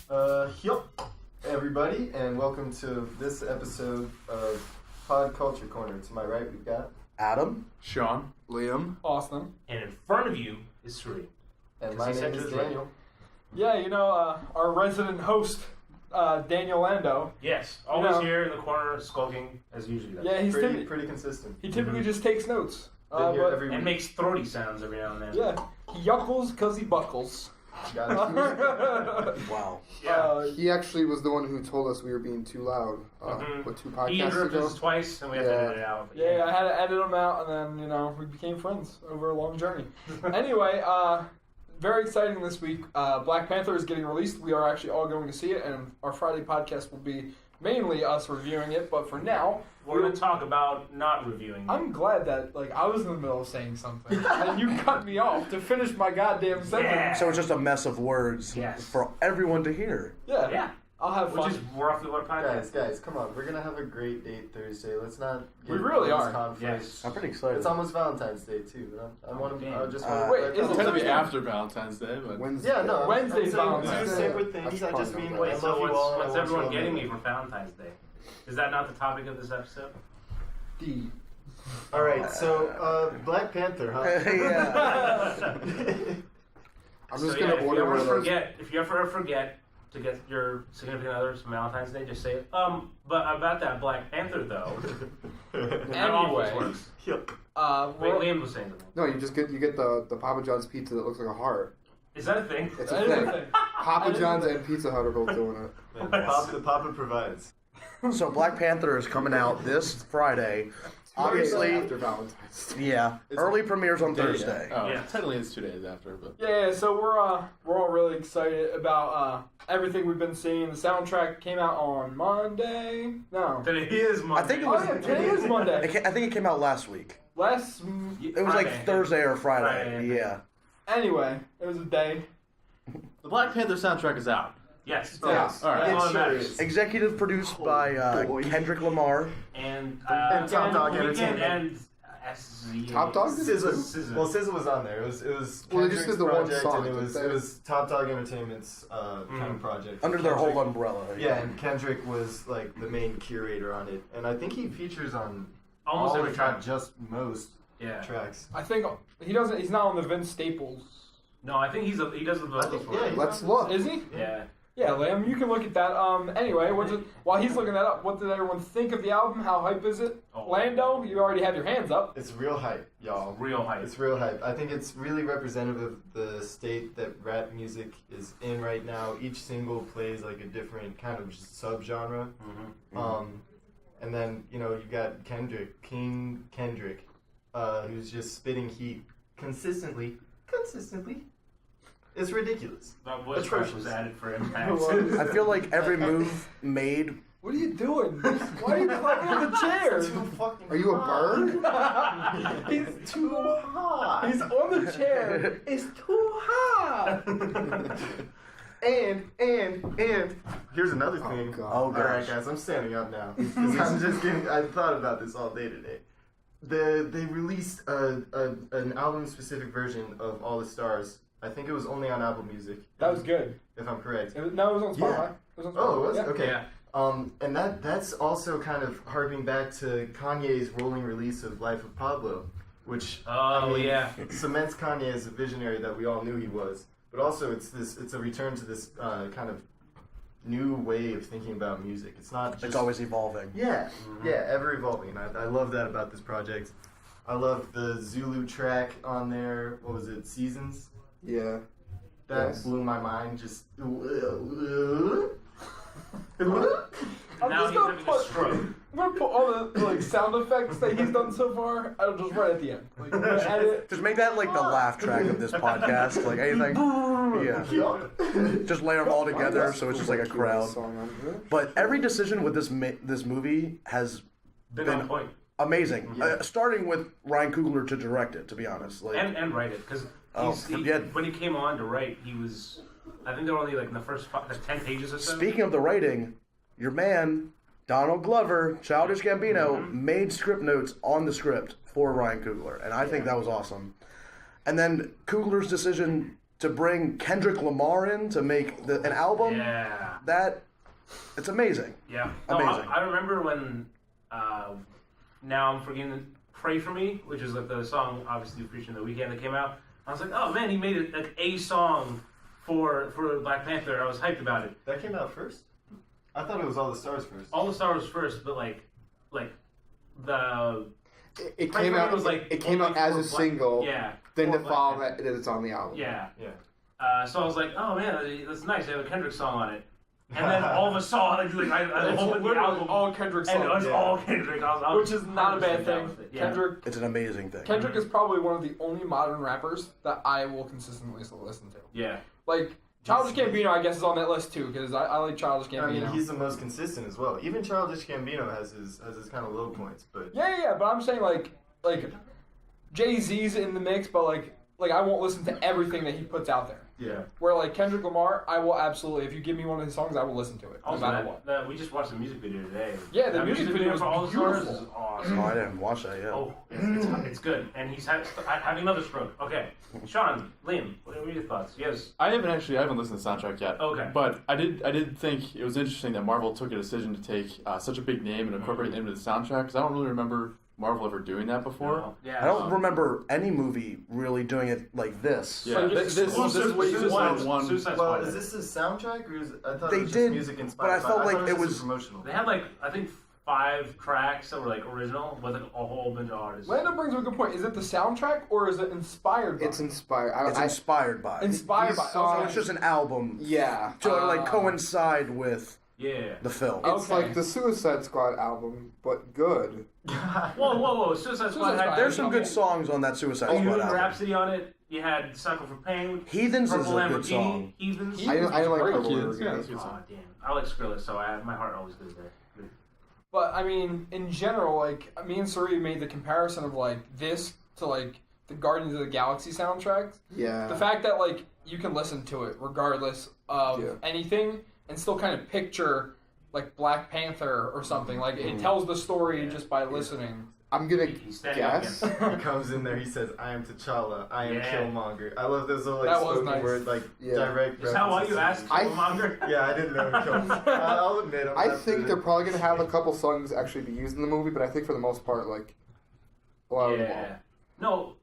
Yup, everybody, and welcome to this episode of Pod Culture Corner. To my right, we've got Adam, Sean, Liam, Austin, and in front of you is Sri. and my name is Daniel. Yeah, our resident host, Daniel Lando. Yes, always here in the corner, skulking as usually. Yeah, he's pretty consistent. He typically just takes notes. Been here every and week. makes throaty sounds every now and then. Yeah, he yuckles because he buckles. Got it. wow. Yeah. he actually was the one who told us we were being too loud. What, 2 He podcasts interrupted ago? us twice, and we had to edit it out. But Yeah, I had to edit him out, and then, we became friends over a long journey. Anyway, very exciting this week. Black Panther is getting released. We are actually all going to see it, and our Friday podcast will be mainly us reviewing it, but for now... We're going to talk about not reviewing it. I'm glad that, I was in the middle of saying something, and you cut me off to finish my goddamn sentence. Yeah. So it's just a mess of words for everyone to hear. Yeah. I'll have fun. Which is roughly what podcast. Guys, come on. We're going to have a great date Thursday. Let's not get We really are. conflict. Yes. I'm pretty excited. It's almost Valentine's Day, too. I Wait, it's going to be after Valentine's Day, but... Wednesday. Yeah, no. Wednesday's I'm saying Valentine's two Day. separate things. I just mean, Wait, I so love you all. and I what's want everyone you all getting to me know for Valentine's Day? Is that not the topic of this episode? D. All right, so Black Panther, huh? yeah. I'm just going to order one of those. If you ever forget to get your significant other some Valentine's Day, just say it. But about that Black Panther though, how all this works. Yep. Wait, Liam was saying something. No, you get the Papa John's pizza that looks like a heart. Is that a thing? It's That a is thing. a thing. Papa John's and Pizza Hut are both doing it. The Papa provides. So Black Panther is coming out this Friday. Obviously, after Valentine's Day. yeah. Early premieres on Thursday. Oh, Yeah. technically it's 2 days after, but... Yeah, so we're all really excited about everything we've been seeing. The soundtrack came out on Monday. No. Today is Monday. I think it was. Today is Monday. I think it came out last week. It was like Thursday or Friday. Yeah. Anyway, it was a day. The Black Panther soundtrack is out. Yes. Yes. All right. That's all that matters. Executive produced by Kendrick Lamar. And Top Dog Weeknd Entertainment. and Top Dog? SZA. Well, SZA was on there. It was Well, they just Kendrick's did the one project, song, and didn't they? it was Top Dog Entertainment's kind of project. Under their Kendrick- whole umbrella. Yeah, and Kendrick was like the main curator on it, and I think he features on almost all, every if track. not just most Yeah. tracks. I think he's not on the Vince Staples. No, I think he does the vocals for it. Let's look. Is he? Yeah. Yeah, Liam, you can look at that. Anyway, while he's looking that up, what did everyone think of the album? How hype is it? Oh. Lando, you already have your hands up. It's real hype, y'all. Real hype. It's real hype. I think it's really representative of the state that rap music is in right now. Each single plays like a different kind of subgenre. And then, you got King Kendrick, who's just spitting heat consistently. It's ridiculous. That voice crash was added for impact. I feel like every move made. What are you doing? Why are you climbing the chair? Too fucking Are you a hot. bird? He's Too hot. He's on the chair. It's too hot. And here's another thing. God. Oh, Alright, gosh. guys, I'm standing up now. 'Cause I'm just kidding. I thought about this all day today. They released an album-specific version of All the Stars. I think it was only on Apple Music. That was good. If I'm correct. It was on Spotify. Yeah. It was on Spotify. Oh, it was? Yeah. Okay. Yeah. And that's also kind of harping back to Kanye's rolling release of Life of Pablo, which cements Kanye as a visionary that we all knew he was. But also it's a return to this kind of new way of thinking about music. It's not just... It's always evolving. Yeah, ever evolving. I love that about this project. I love the Zulu track on there. What was it? Seasons? Yeah. That Yes. blew my mind. Just... Now he's having a stroke. I'm gonna put all the sound effects that he's done so far. I'll just right at the end. Like, I'm gonna edit. Just make that like the laugh track of this podcast. Like anything. Yeah. Just layer them all together so it's just like a crowd. But every decision with this movie has Been on point. amazing. Starting with Ryan Coogler to direct it, to be honest. Like, And write it. Because when he came on to write, he was... I think they were only like in the first 10 pages or so. Speaking of the writing, your man, Donald Glover, Childish Gambino, made script notes on the script for Ryan Coogler. And I think that was awesome. And then Coogler's decision to bring Kendrick Lamar in to make an album, it's amazing. Yeah. No, Amazing. I remember when Now I'm Forgetting Pray For Me, which is like the song obviously featuring The Weeknd that came out. I was like, oh man, he made it like a song for Black Panther. I was hyped about it. That came out first? I thought it was All the Stars first. All the Stars first, but like the it came out was like it came out as a single. Yeah. Then to Black follow Panther. that it's on the album. Yeah. Yeah. So I was like, oh man, that's nice. They have a Kendrick song on it. And then all of a sudden, I It's opened the literally album, all Kendrick and it was songs. all Kendrick. I was Which is not a bad 100% down thing. with it. Yeah. Kendrick It's an amazing thing. Kendrick is probably one of the only modern rappers that I will consistently listen to. Yeah. Like, Childish Gambino, I guess, is on that list too, because I like Childish Gambino. I mean, he's the most consistent as well. Even Childish Gambino has his kind of low points, but Yeah, but I'm saying like Jay-Z's in the mix, but like I won't listen to everything that he puts out there. yeah. Where like Kendrick Lamar, I will absolutely, if you give me one of his songs, I will listen to it, no Also, matter what. we just watched the music video today. Yeah, the That music video for All the Stars beautiful. is awesome. Oh, I didn't watch that yet. Oh, it's good. And he's having another stroke. Okay. Sean, Liam, what are your thoughts? Yes. I haven't listened to the soundtrack yet. Okay. But I did think it was interesting that Marvel took a decision to take such a big name and incorporate it into the soundtrack, because I don't really remember Marvel ever doing that before. No. Yeah. I don't remember any movie really doing it like this. Yeah, Like, this is what you just had one. Suicide Well, Squad. is this a soundtrack or is I thought They it was did, just music inspired? but I felt like thought it just was- promotional. They had like I think 5 tracks that were like original with like a whole bunch of artists. Lando brings up a good point. Is it the soundtrack or is it inspired by? It's inspired. It's inspired by. inspired these by. songs- So it's just an album Yeah. to like coincide with Yeah. the film. It's Okay. like the Suicide Squad album, but good. Whoa! Suicide Squad had There's some good songs on that Suicide Squad Bohemian album. Rhapsody on it. You had Cycle for Pain. Heathens is Purple a good Lamborghini. song. Heathens. I didn't like great, Purple kids. Lamborghini. Yeah, that's a good Oh song. damn! I like Skrillex, so my heart always goes there. But I mean, in general, like me and Suri made the comparison of like this to like the Guardians of the Galaxy soundtracks. Yeah. The fact that like you can listen to it regardless of Yeah. anything and still kind of picture like Black Panther or something. Like it tells the story just by listening. I'm gonna He's standing up guess. He comes in there. He says, "I am T'Challa. I am Yeah. Killmonger." I love those little like That was spoken nice. word, like Yeah. direct. Is that why you references. asked Killmonger? Yeah, I didn't know Killmonger. I'll admit. I'm I not think good they're at- probably gonna have a couple songs actually be used in the movie, but I think for the most part, like a lot of them Yeah. No.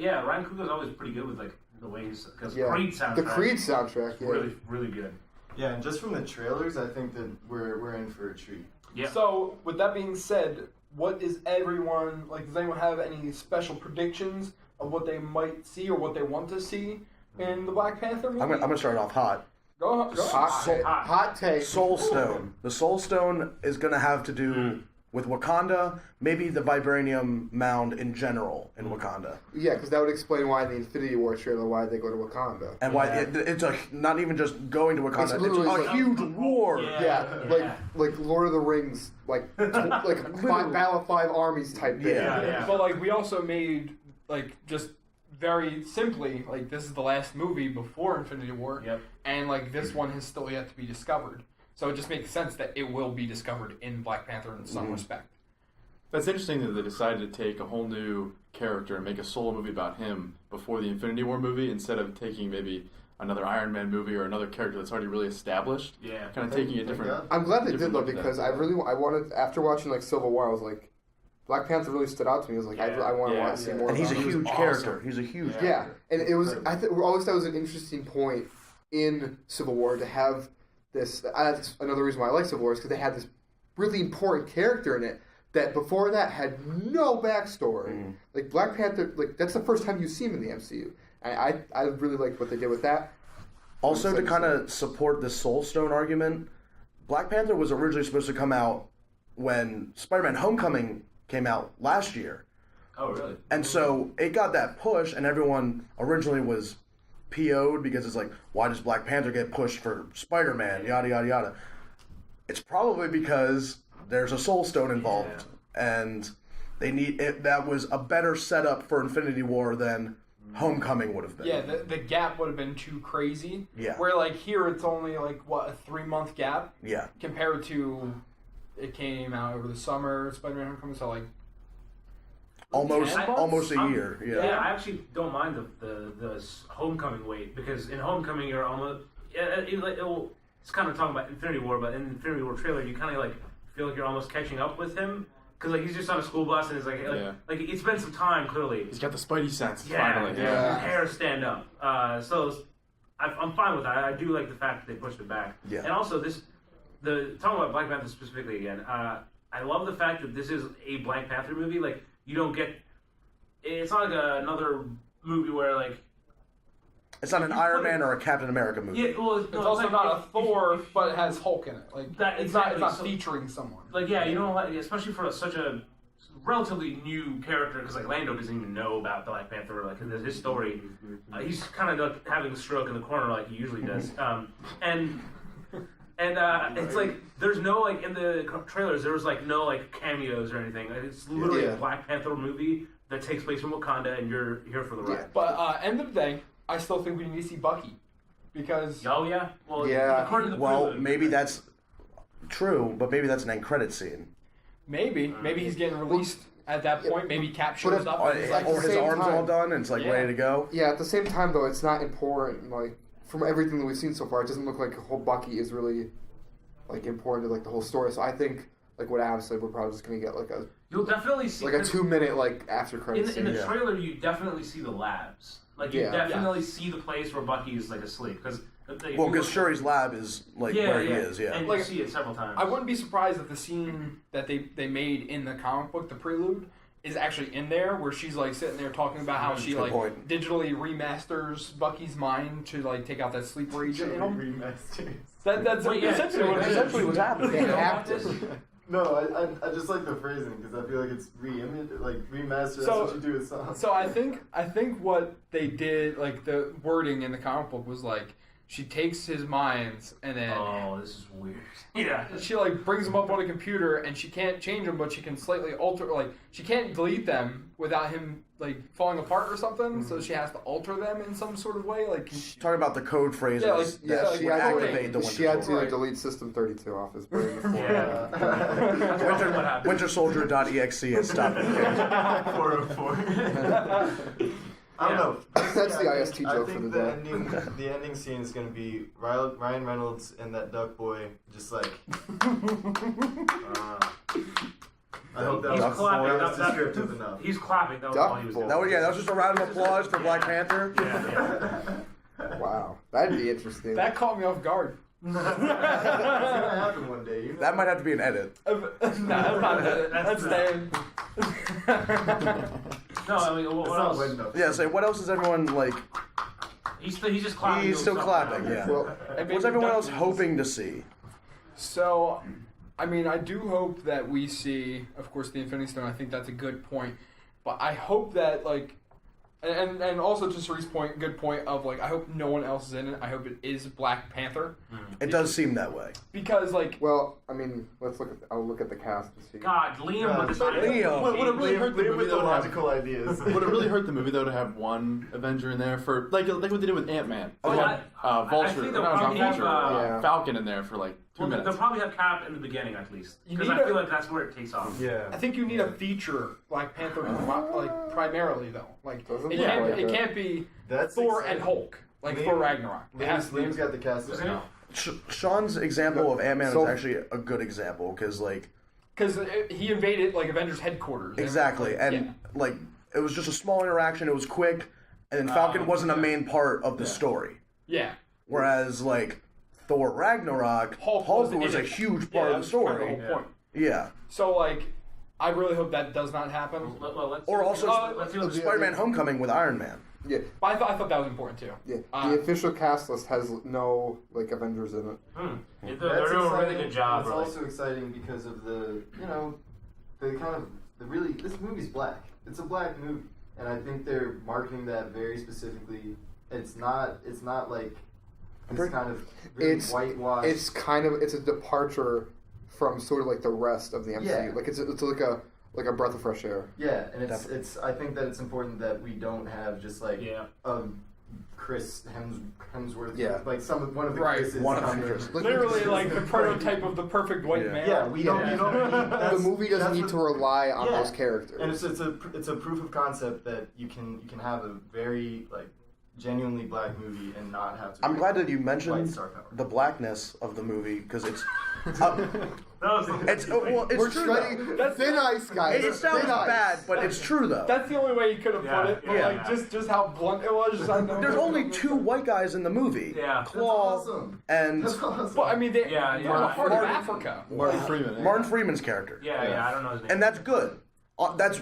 Yeah. Ryan Coogler's always pretty good with like the way he's because Yeah. Creed soundtrack. The Creed soundtrack, yeah. Really, really good. Yeah, and just from the trailers, I think that we're in for a treat. Yeah. So with that being said, what is everyone like? Does anyone have any special predictions of what they might see or what they want to see in the Black Panther movie? I'm gonna start off hot. Go. Hot take. Soul Stone. The Soul Stone is gonna have to do with Wakanda, maybe the vibranium mound in general in Wakanda, Yeah, because that would explain why in the Infinity War trailer why they go to Wakanda. and why it's not even just going to Wakanda. It's It's, literally a like- huge war. Yeah, like Lord of the Rings, like Battle of Five Armies type thing. Yeah. But like we also made like just very simply like this is the last movie before Infinity War, Yep. and like this one has still yet to be discovered. So it just makes sense that it will be discovered in Black Panther in some respect. That's interesting that they decided to take a whole new character and make a solo movie about him before the Infinity War movie, instead of taking maybe another Iron Man movie or another character that's already really established. Yeah. Kind of taking a different. God. I'm glad they did different though look at because that. I wanted after watching like Civil War I was like Black Panther really stood out to me. I was like I want to see more. And he's a about him. huge character. He's a huge. Yeah, and it was we always thought it was an interesting point in Civil War to have this. That's another reason why I like Civil War is because they had this really important character in it that before that had no backstory. Like Black Panther, like that's the first time you see him in the MCU. I really liked what they did with that. Also, to kind of support the Soul Stone argument, Black Panther was originally supposed to come out when Spider-Man: Homecoming came out last year. Oh really? And so it got that push, and everyone originally was PO'd because it's like, why does Black Panther get pushed for Spider-Man? Yada, yada, yada. It's probably because there's a Soul Stone involved, and they need it. That was a better setup for Infinity War than Homecoming would have been. Yeah, the gap would have been too crazy. Yeah. Where like here it's only like what a 3-month gap Yeah. compared to it came out over the summer Spider-Man Homecoming. So like almost a year. Yeah, I actually don't mind the Homecoming wait, because in Homecoming you're almost it's kind of talking about Infinity War, but in the Infinity War trailer you kind of like feel like you're almost catching up with him, because like he's just on a school bus and it's like it's been some time clearly. He's got the Spidey sense finally. finally. Yeah, hair stand up. So I'm fine with that. I do like the fact that they pushed it back. Yeah. And also talking about Black Panther specifically again. I love the fact that this is a Black Panther movie. Like you don't get. It's not like another movie where like. It's not an Iron Man or a Captain America movie. Yeah, well, It's also not a Thor, but it has Hulk in it. Like that, it's exactly. not featuring someone. Like you know, especially for such a relatively new character, because like Lando doesn't even know about Black Panther, like his story. He's kind of like having a stroke in the corner like he usually does, and it's like there's no like in the trailers there was like no like cameos or anything. Like, it's literally a Black Panther movie that takes place in Wakanda, and you're here for the ride. But end of the day, I still think we need to see Bucky, because according to the prelude, maybe that's true, but maybe that's an end credit scene. Maybe he's getting released at that point. Maybe Cap shows up. Or And he's like, his arm's all done and it's like ready to go. Yeah, at the same time though, it's not important. Like from everything that we've seen so far, it doesn't look like the whole Bucky is really like important to like the whole story. So I think like what Adam said, we're probably just gonna get like a you'll definitely see like a 2-minute like after credits in the trailer. You definitely see the labs. Like you definitely see the place where Bucky is like asleep, because because Shuri's lab is like where he is. Yeah, and like, you see it several times. I wouldn't be surprised if the scene that they made in the comic book, the prelude, is actually in there, where she's like sitting there talking about how she like digitally remasters Bucky's mind to like take out that sleeper agent in him. That's essentially what's happening. They have to. No, I just like the phrasing, because I feel like it's remaster. That's what you do with songs. So I think what they did, like the wording in the comic book was like she takes his minds and then this is weird. Yeah, she like brings them up on a computer and she can't change them, but she can slightly alter. Like she can't delete them without him like falling apart or something. So she has to alter them in some sort of way. Like talking about the code phrases that she would had activate the Winter She had Soldier. to delete System 32 off his brain before. Wintersoldier.exe and stop it. 404. I don't know. That's the IST joke for the day. The ending scene is going to be Ryan Reynolds and that duck boy just like. I hope that was descriptive enough. He's clapping. That was all he was doing. That was just a round of applause for Black Panther. Yeah. Wow, that'd be interesting. that caught me off guard. It's gonna happen one day. That might have to be an edit. No, that's not it. That's staying. No, I mean, what else? Yeah, say what else is everyone like? He's just clapping. He's still clapping. Yeah. Well, What's everyone else hoping to see? So, I mean, I do hope that we see, of course, the Infinity Stone. I think that's a good point. But I hope that, like, and also to Sari's point, good point of, like, I hope no one else is in it. I hope it is Black Panther. It does seem that way. Because, like... Well, I mean, I'll look at the cast and see. God, Liam with his Liam. Would it really hurt the movie, though, logical ideas. Would it really hurt the movie, though, to have one Avenger in there for, like what they did with Ant-Man? Oh, They had Vulture, Falcon in there for, like, 2 minutes. They'll probably have Cap in the beginning, at least. Because I feel like that's where it takes off. Yeah. I think you need a feature Black Panther, like, primarily, though. Like, it can't be That's Thor exciting. and Hulk. Like, Thor Ragnarok. Liam's got the cast now. Sean's example of Ant-Man is actually a good example, because, like... Because he invaded, like, Avengers headquarters. Exactly, and, like, it was just a small interaction, it was quick, and then Falcon wasn't a main part of the story. Yeah. Whereas, like, Thor Ragnarok, Hulk was a huge part of the story. Part of the whole point. Yeah. So, like, I really hope that does not happen. Or also let's Spider-Man Homecoming with Iron Man. Yeah. But I thought that was important, too. Yeah. The official cast list has no, like, Avengers in it. They're doing a really good job. It's also exciting because of the really, this movie's black. It's a black movie. And I think they're marketing that very specifically. It's not like this kind of really whitewash. It's a departure from sort of like the rest of the MCU. Yeah. Like it's like a breath of fresh air. Yeah, and it's I think that it's important that we don't have just like a Chris Hemsworth. Yeah. Like one of the Right. Chris's. One of the coming. Chris. Literally, like the prototype of the perfect white man. Yeah, we don't. You don't need, The movie doesn't need to rely on yeah. those characters. And it's a proof of concept that you can have a very like genuinely black movie and not have to. I'm glad that you white mentioned star power. the blackness of the movie because it's It's We're true treading though. thin ice, guys. It sounds Thin ice. bad, but it's true though. That's the only way he could have put it. But Yeah, like yeah. just how blunt it was. I know There's only 2 white guys in the movie. Yeah. That's Claw awesome. and That's awesome. But I mean, they Yeah, they're yeah. in the heart of Martin- Africa. Martin Freeman. Martin Freeman's character. Yeah, I don't know his name. And that's good. That's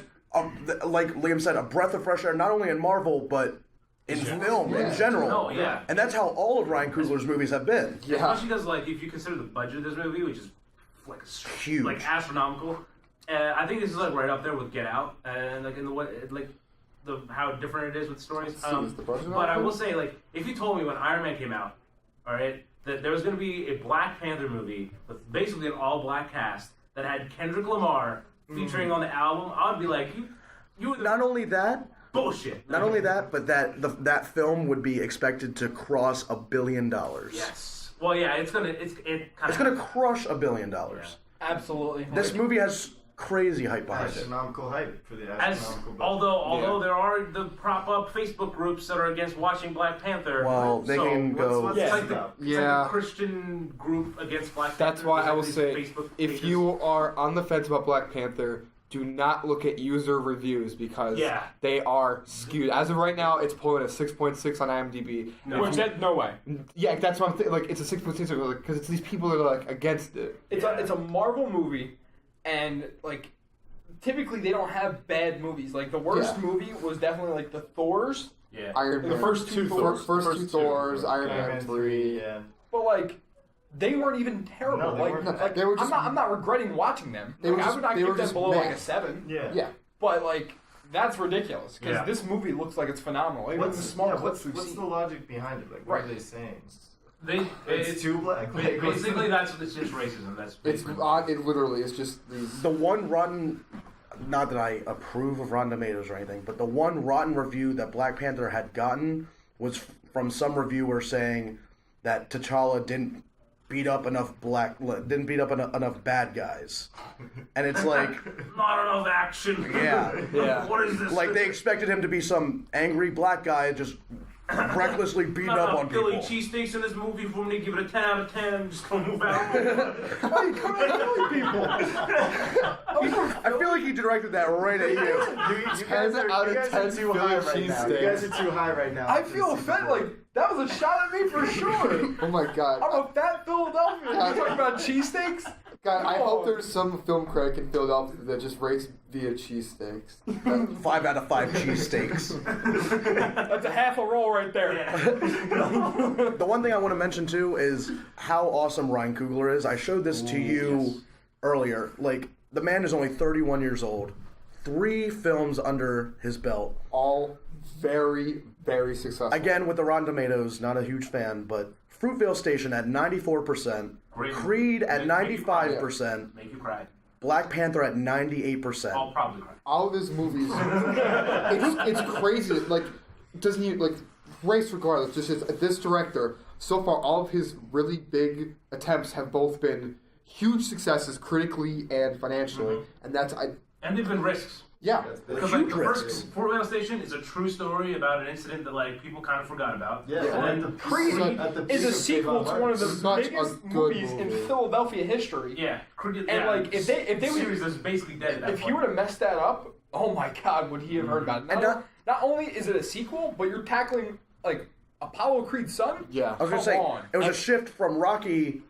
like Liam said, a breath of fresh air, not only in Marvel but in film in general. Oh, yeah. And that's how all of Ryan Coogler's movies have been. Yeah. Especially because, like, if you consider the budget of this movie, which is like Huge. like astronomical, I think this is like right up there with Get Out, and like in the way, like the how different it is with stories. Is the budget But I up will there? say, like, if you told me when Iron Man came out, all right, that there was going to be a Black Panther movie with basically an all-black cast that had Kendrick Lamar featuring on the album, I'd be like, you were the Not only that, bullshit. but that film would be expected to cross $1 billion. Yes. Well, yeah, it's gonna crush $1 billion. Absolutely. This movie has crazy hype behind it. Astronomical hype for the As astronomical. budget. although there are the prop up Facebook groups that are against watching Black Panther. Well, they so can go. What's It's Yeah. like the it's like Yeah. a Christian group against Black That's Panther. why I There's, will like, say, these Facebook if pages. you are on the fence about Black Panther, do not look at user reviews because Yeah. they are skewed. As of right now, it's pulling a 6.6 on IMDb. No. Which said no way. Yeah, that's what I'm thinking. Like, it's a 6.6 because it's these people that are like against it. It's a Marvel movie, and like typically they don't have bad movies. Like the worst Yeah. movie was definitely like the Thors. yeah. Iron The Man. first two Thors. First two Thors, Iron Iron Man Man 3. yeah. But like they weren't even terrible. No, they like, weren't. like They were just- I'm not regretting watching them. They Like, were I just- would not they were give them just below like meh. a 7. Yeah. But like that's ridiculous because Yeah. this movie looks like it's phenomenal. Even the small clips we've what's seen. the logic behind it? Like, what Right. are they saying? They It's too black. Like, what's the- basically that's it's just racism. That's It's basically- odd. It literally is just these. The one rotten, not that I approve of Rotten Tomatoes or anything, but the one rotten review that Black Panther had gotten was from some reviewer saying that T'Challa didn't beat up enough enough bad guys, and it's like, not enough action. yeah, What is this? like they expected him to be some angry black guy just recklessly beating not up enough on Philly people. cheesesteaks in this movie for me to give it a 10 out of 10. Just gonna move out. Why are you coming at Philly people? I feel like he directed that right at you. You guys 10 out of 10 too high right Philly now. You guys are too high right now. I feel offended. Like that was a shot at me for sure. Oh my god. I'm a fat Philadelphian. You're talking about cheesesteaks? God, I Come hope on. there's some film critic in Philadelphia that just rates via cheesesteaks. 5 out of 5 cheesesteaks. That's a half a roll right there. The one thing I want to mention too is how awesome Ryan Coogler is. I showed this to you earlier. Like, the man is only 31 years old, 3 films under his belt. All very, very successful. Again, with the Rotten Tomatoes, not a huge fan, but Fruitvale Station at 94%, Great. Creed at Make you cry. 95%, Make you cry. Black Panther at 98%. I'll probably cry. All of his movies, it's crazy. Like, doesn't he, like, race regardless, just this director, so far, all of his really big attempts have both been huge successes critically and financially. And that's, And they've been risks. yeah. Because like the Huge first risks. Fort Wayne Station is a true story about an incident that like people kind of forgot about. Yeah, And then and Creed at the is peak a of sequel Savon to one of the Hearts. Such a biggest good movies in movie. Philadelphia history. Yeah, Creed, And like if they series would, is basically dead at that if he point. would have messed that up, oh my God, would he have heard about it? And Not only is it a sequel, but you're tackling like Apollo Creed's son. Yeah. I was going to Come say, on. it was a shift from Rocky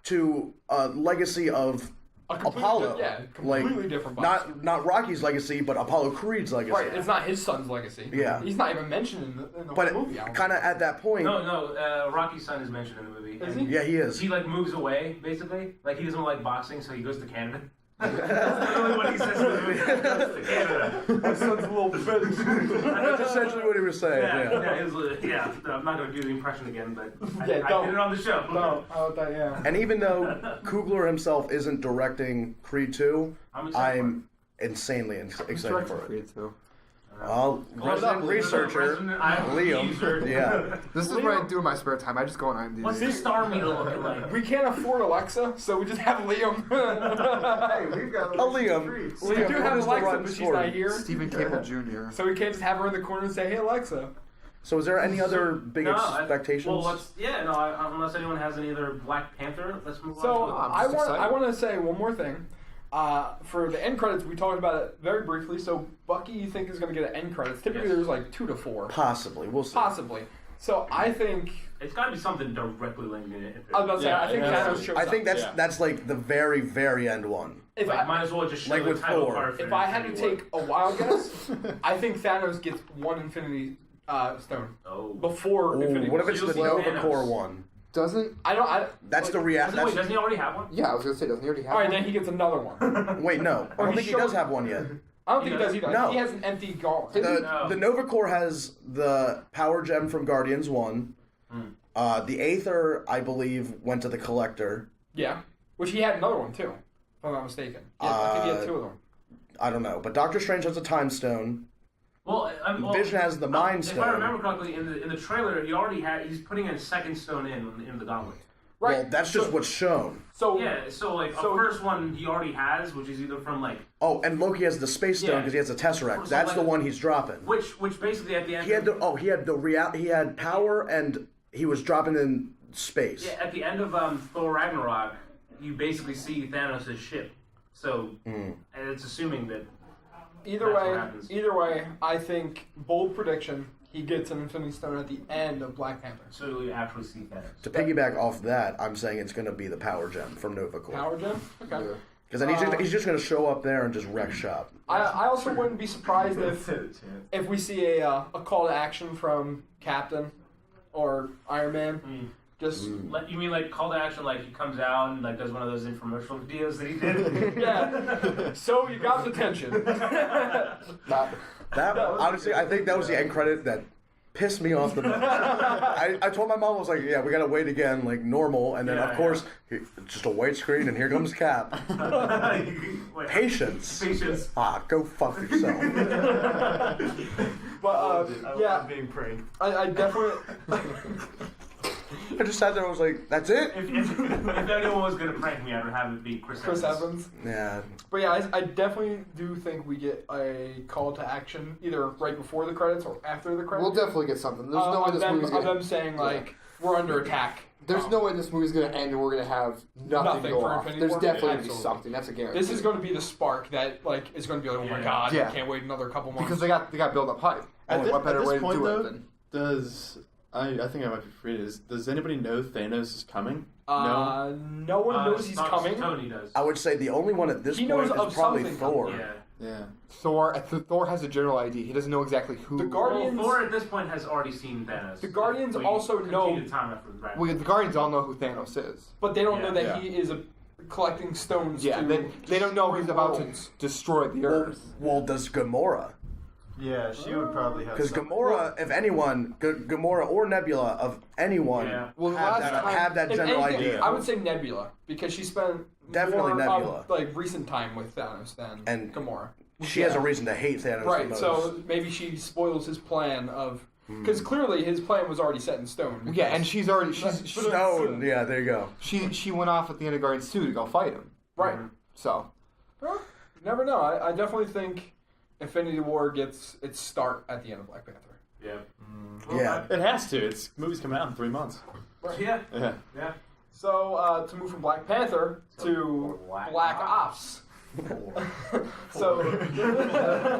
to a legacy of A completely Apollo. yeah, completely different box. Not Rocky's legacy, but Apollo Creed's legacy. Right, it's not his son's legacy. Yeah. He's not even mentioned in the But movie. I don't kind of at that point, No, Rocky's son is mentioned in the movie. Is And he? yeah, he is. He like moves away basically. Like he doesn't like boxing, so he goes to Canada. That's literally what he says in the movie. He goes to Canada. My son's a little bitch. That's essentially what he was saying. Yeah. I'm not gonna do the impression again, but I Yeah, did don't. it on the show. No, oh, that, yeah. And even though Coogler himself isn't directing Creed 2, I'm excited I'm insanely excited for it. Creed too. Well, resident researcher, Liam. Yeah. This is what I do in my spare time. I just go on IMDb. What's the star meter looking like? We can't afford Alexa, so we just have Liam. Hey, we've got Liam. treats. We do what have is the Alexa, run but she's story? not here. Stephen Cable Jr. So we can't just have her in the corner and say, "Hey Alexa." So is there any other big expectations? Unless anyone has any other Black Panther, let's move So on. I want excited. to say one more thing. For the end credits, we talked about it very briefly. So Bucky, you think is going to get an end credits? Typically, Yes. there's like 2 to 4. Possibly. We'll see. Possibly. So I think It's got to be something directly linked in it. I was about to say Yeah, I think it has Thanos to be. shows I think up. that's like the very, very end one. If Like, I, might as well just show like the with title Thor. card for if I had to Infinity take a wild guess, I think Thanos gets 1 Infinity Stone War. Oh. before Ooh, Infinity. what if War. it's So the you'll see Nova Thanos. Core one? Doesn't? That's the react. Doesn't he already have one? Yeah, I was gonna say, doesn't he already have All right, one? then he gets another one. Wait, no. I Or don't he think he showed- does have one yet. I don't think he does either. No. He has an empty gauntlet. The Nova Core has the Power Gem from Guardians 1. The Aether, I believe, went to the Collector. Yeah, which he had another one too, if I'm not mistaken. Yeah, I think he had 2 of them. I don't know. But Doctor Strange has a Time Stone. Well, Vision has the Mind If I Stone. remember correctly, in the trailer, he's putting a second stone in the gauntlet. Right. Well, that's just what's shown. So Yeah, so like So- a first one he already has, which is either from like Oh, and Loki has the Space Stone Yeah. because he has the Tesseract. So, That's like- the one he's dropping. which basically at the end He had he had power and he was dropping in space. yeah, at the end of Thor Ragnarok, you basically see Thanos' ship. So and it's assuming that either That's what way, happens. I think bold prediction. He gets an Infinity Stone at the end of Black Panther. so you actually see Thanos. To piggyback off that, I'm saying it's going to be the Power Gem from Nova Core. Power Gem. Okay. Yeah. Because then he's just going to show up there and just wreck shop. I also wouldn't be surprised That's a chance. if we see a call to action from Captain or Iron Man. Just You mean like call to action, like he comes out and like does one of those infomercial videos that he did? yeah. So you got the attention. That honestly, I think that was the end credit that pissed me off the most. I told my mom, I was like, yeah, we got to wait again, like normal. And then, Yeah, of course, just a white screen, and here comes Cap. Wait, Patience. Patience. Go fuck yourself. But I yeah, love being pranked. I definitely. I just sat there and was like, that's it? If anyone was gonna prank me, I'd have it be Chris Evans. Yeah. But yeah, I definitely do think we get a call to action either right before the credits or after the credits. We'll definitely get something. There's no way this movie's of gonna. them saying like we're under attack. There's no way this movie's gonna end and we're gonna have nothing Nothing go for off. Infinity There's War? definitely gonna be Absolutely. something. That's a guarantee. This is going to be the spark that like is going to be like, oh my Yeah. god, Yeah. I can't wait another couple months. because they got build up hype. And what better at this way to point, do though, it than? does I think I might be free. Does anybody know Thanos is coming? No one knows he's coming. Tony does. I would say the only one at this He point knows of is probably something Thor. Yeah. Yeah. Thor has a general idea. He doesn't know exactly who. The Guardians- Well, Thor at this point has already seen Thanos. The Guardians We also know- completed time after the Ragnarok. Well, the Guardians all know who Thanos is. But they don't know that Yeah. he is collecting stones. Yeah, to they don't know destroy he's about to worlds. destroy the Well, Earth. well, does Gamora? Yeah, she would probably have. Because something. Gamora, if anyone, Gamora or Nebula, of anyone, Yeah. Well, the have, last that, time- have that If general anything, idea. I would say Nebula because she spent Definitely more Nebula. of, like recent time with Thanos than And Gamora. She has a reason to hate Thanos the Right, most. so maybe she spoils his plan of because clearly his plan was already set in stone. Yeah, and she's already Stone, yeah, there you go. she went off at the end of Guardians 2 to go fight him. Right. So Well, you never know. I definitely think Infinity War gets its start at the end of Black Panther. Yeah. Yeah. It has to. It's movie's coming out in 3 months. Yeah. Yeah. Yeah. So to move from Black Panther to Black Ops. So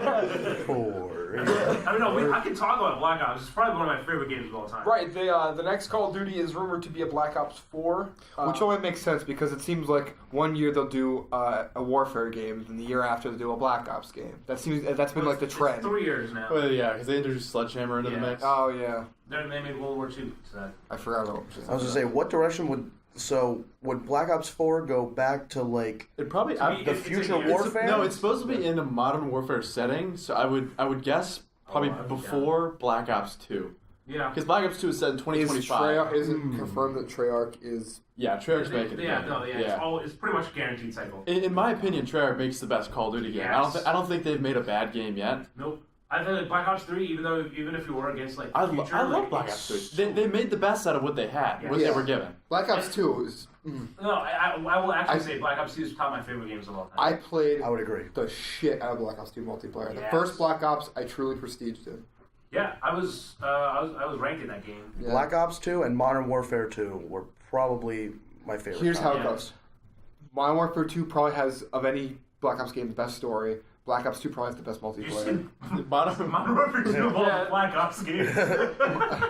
I mean, no, I can talk about Black Ops. It's probably one of my favorite games of all time. right, the next Call of Duty is rumored to be a Black Ops 4. which only makes sense because it seems like one year they'll do a Warfare game, and the year after they'll do a Black Ops game. That's been like the It's trend. 3 years now. Well, yeah, because they introduced Sledgehammer into the Yeah. mix. Oh yeah, They made World War II. So. I forgot about. I was gonna say, what direction would Black Ops 4 go back to like It probably To me, the it's a future game. warfare? No, it's supposed to be in a modern warfare setting. So I would guess probably I would before Black Ops 2. Yeah. Because Black Ops 2 is set in Is 2025. is it confirmed that Treyarch is? Yeah, Treyarch's making it. Yeah. It's pretty much a guaranteed cycle. In my opinion, Treyarch makes the best Call of Duty game. Yes. I don't think they've made a bad game yet. Nope. I feel like Black Ops 3, even if you were against like I future, love Black Ops 3. They made the best out of what they had, what they were given. Black Ops 2 is. No, I will actually say Black Ops 2 is probably my favorite games of all time. I played I would agree. the shit out of Black Ops 2 multiplayer. The Yes. first Black Ops, I truly prestiged it. Yeah, I was ranked in that game. Yeah. Black Ops 2 and Modern Warfare 2 were probably my favorite. Here's how it Yeah. goes. Modern Warfare 2 probably has, of any Black Ops game, the best story. Black Ops 2 probably has the best You multiplayer. said Modern Modern Warfare 2 of all Yeah. Black Ops games.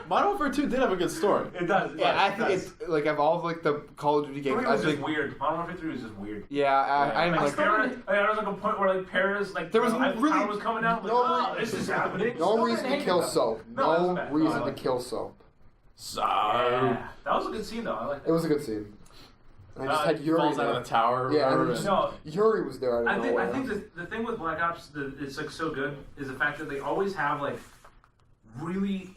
Warfare 2 did have a good story. It does. Yeah, I think it's like of all of like the Call of Duty games. It I was just think weird. Modern Warfare 3 was just weird. yeah, I didn't Like, like. there was like a point where like Paris, like There was Eiffel really- Tower was coming out. Like, no oh, this is happening. No reason to kill Soap. No, that's No bad. reason No, I to like kill Soap. So Yeah, that was a good scene though. I like It was a good scene. And I just had Yuri falls out there. of the tower. Or Yeah, whatever, and and- No, Yuri was there. I think the thing with Black Ops that it's like so good is the fact that they always have like really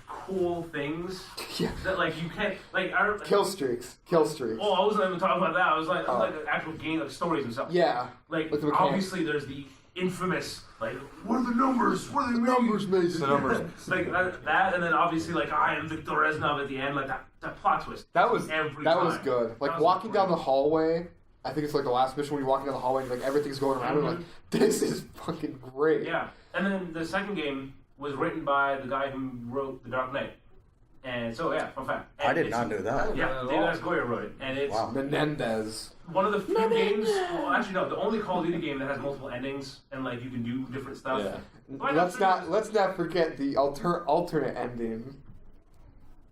cool things Yeah. that like you can't like. Kill streaks. Kill streaks. Oh, I wasn't even talking about that. I was like, Oh. like the actual game, like stories and stuff. Yeah. Like Like the mechanics. obviously, there's the infamous like, what are the numbers? What are they mean? Mason. The numbers. Like that, and then obviously like I am Victor Reznov at the end, like that plot twist. That was Every That time. was good. Like That was walking down the great. hallway. I think it's like the last mission when you're walking down the hallway and like everything's going around. And like, this is fucking great. Yeah, and then the second game was written by the guy who wrote The Dark Knight, and so yeah, fun fact. I And did it's- not know that. Yeah, David S. Goyer wrote it, and it's Wow. Menendez. one of the few games. Well, actually, no, the only Call of Duty game that has multiple endings and like you can do different stuff. Yeah. Black Ops 3 Let's not forget the alternate ending.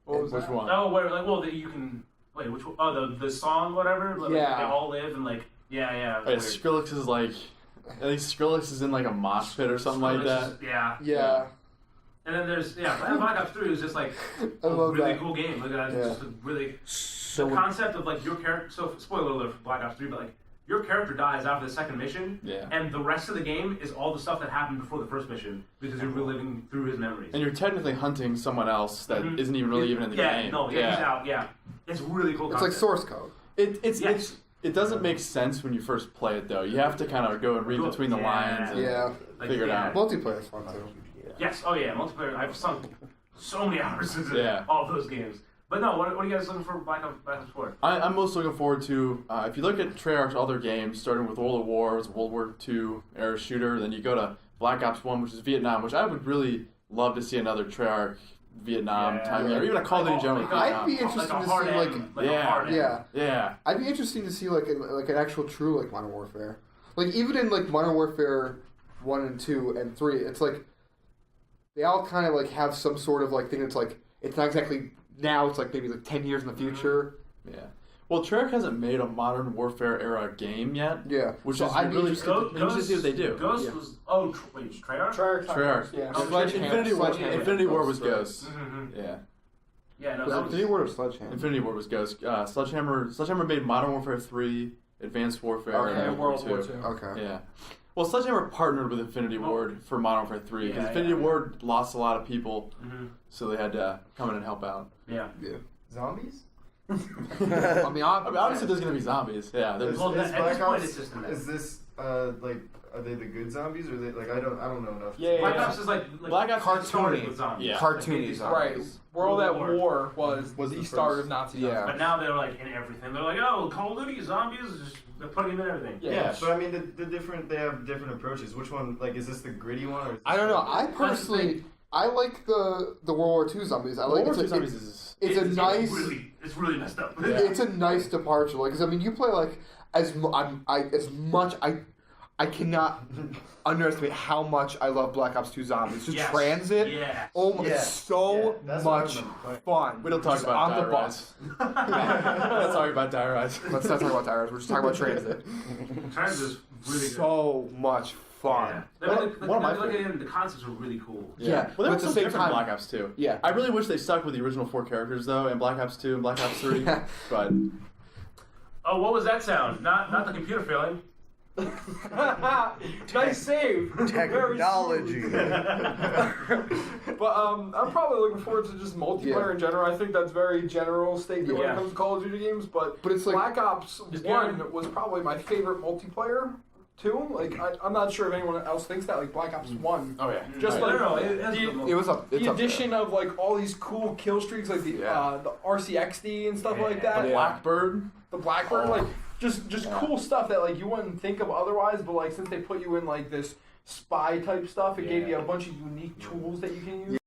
What was Which that? one? Oh, where like that you can wait, which one? Oh, the song, whatever. Like, Yeah. they all live and like yeah. Oh, yeah, weird. Skrillex is like, I think Skrillex is in like a mosh pit or something like that. Yeah. Yeah. And then there's Black Ops 3 is just like I a love really that. cool game. Look at that, Yeah. it's just a really So the concept of like your character. So spoiler alert for Black Ops 3, but like your character dies after the second mission, Yeah. and the rest of the game is all the stuff that happened before the first mission because you're reliving through his memories. And you're technically hunting someone else that Mhm. isn't even really even in the yeah, game. no, yeah, he's out. Yeah, it's really cool. It's like concept. source code. It doesn't make sense when you first play it though. You have to kind of go and read between the lines and Yeah. Like, figure it yeah. out. Multiplayer is fun too. Yes. Oh yeah, multiplayer. I've sunk so many hours into Yeah. all of those games. But no, what are you guys looking for Black Ops 4? I'm most looking forward to, if you look at Treyarch's other games, starting with World of War, it's a World War II era shooter, then you go to Black Ops 1, which is Vietnam, which I would really love to see another Treyarch Vietnam time, or even a Call of Duty in general. with I'd be Vietnam. interested like a to hard see, M, like- a Yeah. hard M. Yeah. Yeah. I'd be interested to see like an actual true like Modern Warfare. Like even in like Modern Warfare 1 and 2 and 3, it's like they all kind of like have some sort of like thing that's like it's not exactly now, it's like maybe like 10 years in the future. Yeah. Well, Treyarch hasn't made a Modern Warfare era game yet. Yeah. Which So is I'd be really interested interesting to see what they do. Ghost Yeah. was wait, Treyarch? Treyarch. Yeah. Infinity War was Right. Ghost. Mm-hmm. Yeah. Yeah, no, Was that it was Infinity War or Sledgehammer? Infinity War was Ghost. Sledgehammer made Modern Warfare 3, Advanced Warfare, Okay. and World War II. II. Okay. Yeah. Well, Sledgehammer partnered with Infinity Ward for Modern Warfare 3 because Yeah, Infinity yeah. Ward lost a lot of people, Mhm. so they had to come in and help out. Yeah. Zombies? I mean, I mean, obviously there's going to be zombies. Yeah. There's, Well, Is at this Black point, Ops- it's just a mess. Is this like are they the good zombies or are they like I don't know enough. Yeah, Black yeah. Ops is like Black Ops started cartoony. with zombies. Yeah. Cartoony Like, zombies. Right. World at War was Was the the start first. of Nazi Yeah. zombies. But now they're like in everything. They're like, oh, Call of Duty zombies. Just, they're putting them in everything. Yeah, but I mean the different they have different approaches. Which one like is this the gritty one or is this I don't know. I That's personally I like the World War II zombies. I like World War it's II a- zombies is... It's a nice. It's really messed up. Yeah. It's a nice departure. Like, 'cause, I mean, you play like as much. I cannot underestimate how much I love Black Ops 2 Zombies. Just Yes. transit. Yeah. Oh my, Yeah. it's so Yeah, that's what I much remember playing. fun. We don't talk Just about on Die the bus. Let's talk about Die Rise. Let's not talk about tires. We're just talking about transit. Trans is really good. So much fun. Yeah. One of my Look at him. The concepts are really cool. Yeah, Well, they but were at the so same different in time- Black Ops 2. Yeah. I really wish they stuck with the original 4 characters, though, in Black Ops 2 and Black Ops 3. Yeah. But Oh, what was that sound? Not the computer failing. Nice save. Very Technology. But I'm probably looking forward to just multiplayer Yeah. in general. I think that's very general statement when Yeah. it comes to Call of Duty games. But But it's like Black Ops Just 1 was probably my favorite multiplayer too. Like I'm not sure if anyone else thinks that. Like Black Ops 1. Oh yeah. Just No, like no, it has the most. It was up. It's the up there. addition of like all these cool kill streaks, like the RCXD and stuff like that. The Blackbird. The Blackbird, like just cool stuff that like you wouldn't think of otherwise. But like since they put you in like this spy type stuff, it gave you a bunch of unique tools that you can use.